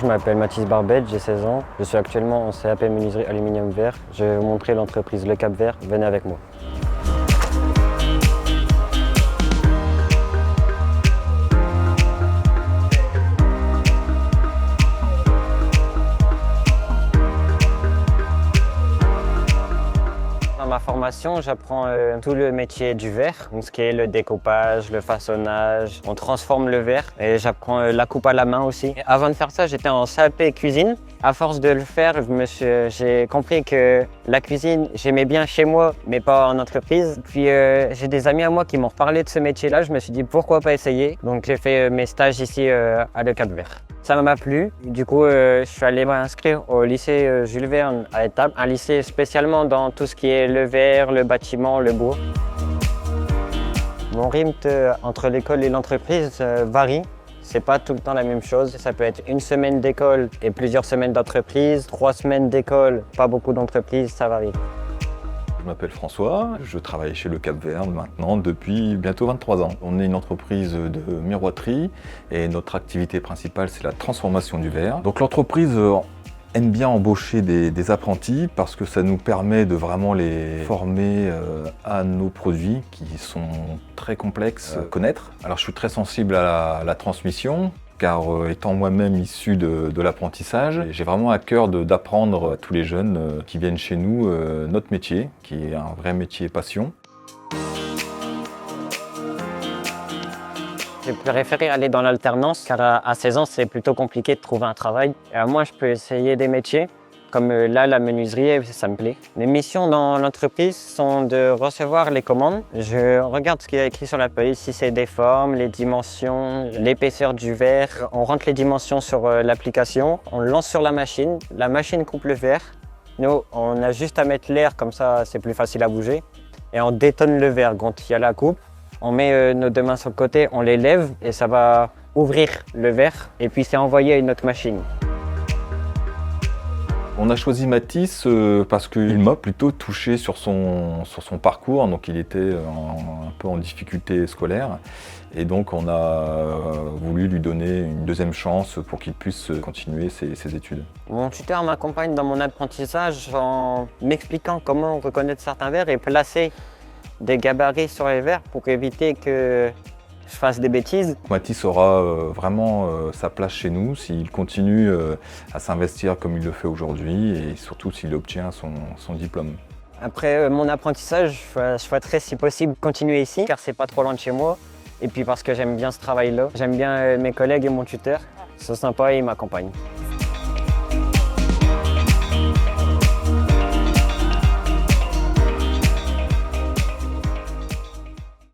je m'appelle Mathis Barbet, j'ai 16 ans. Je suis actuellement en CAP menuiserie aluminium verre. Je vais vous montrer l'entreprise Le Cap Vert. Venez avec moi. Dans ma formation, j'apprends tout le métier du verre, donc ce qui est le découpage, le façonnage. On transforme le verre et j'apprends la coupe à la main aussi. Et avant de faire ça, j'étais en CAP cuisine. À force de le faire, j'ai compris que la cuisine, j'aimais bien chez moi, mais pas en entreprise. Puis j'ai des amis à moi qui m'ont reparlé de ce métier-là. Je me suis dit pourquoi pas essayer. Donc j'ai fait mes stages ici à Le Cap Vert. Ça m'a plu. Du coup, je suis allé m'inscrire au lycée Jules Verne à Étaples, un lycée spécialement dans tout ce qui est le verre, le bâtiment, le bois. Mon rythme entre l'école et l'entreprise varie. C'est pas tout le temps la même chose. Ça peut être une semaine d'école et plusieurs semaines d'entreprise, 3 semaines d'école, pas beaucoup d'entreprises, ça varie. Je m'appelle François, je travaille chez Le Cap Vert maintenant depuis bientôt 23 ans. On est une entreprise de miroiterie et notre activité principale c'est la transformation du verre. Donc l'entreprise aime bien embaucher des apprentis parce que ça nous permet de vraiment les former à nos produits qui sont très complexes à connaître. Alors je suis très sensible à la transmission car étant moi-même issu de l'apprentissage, j'ai vraiment à cœur d'apprendre à tous les jeunes qui viennent chez nous notre métier, qui est un vrai métier passion. J'ai préféré aller dans l'alternance car à 16 ans, c'est plutôt compliqué de trouver un travail. Et moi, je peux essayer des métiers. Comme là, la menuiserie, ça me plaît. Les missions dans l'entreprise sont de recevoir les commandes. Je regarde ce qu'il y a écrit sur la police, si c'est des formes, les dimensions, l'épaisseur du verre. On rentre les dimensions sur l'application, on le lance sur la machine coupe le verre. Nous, on a juste à mettre l'air, comme ça c'est plus facile à bouger. Et on détonne le verre quand il y a la coupe. On met nos 2 mains sur le côté, on les lève et ça va ouvrir le verre et puis c'est envoyé à une autre machine. On a choisi Mathis parce qu'il m'a plutôt touché sur son parcours, donc il était un peu en difficulté scolaire et donc on a voulu lui donner une deuxième chance pour qu'il puisse continuer ses études. Mon tuteur m'accompagne dans mon apprentissage en m'expliquant comment reconnaître certains verres et placer des gabarits sur les verres pour éviter que je fasse des bêtises. Mathis aura vraiment sa place chez nous s'il continue à s'investir comme il le fait aujourd'hui et surtout s'il obtient son diplôme. Après mon apprentissage, je souhaiterais si possible continuer ici car c'est pas trop loin de chez moi et puis parce que j'aime bien ce travail-là. J'aime bien mes collègues et mon tuteur, ils sont sympas et ils m'accompagnent.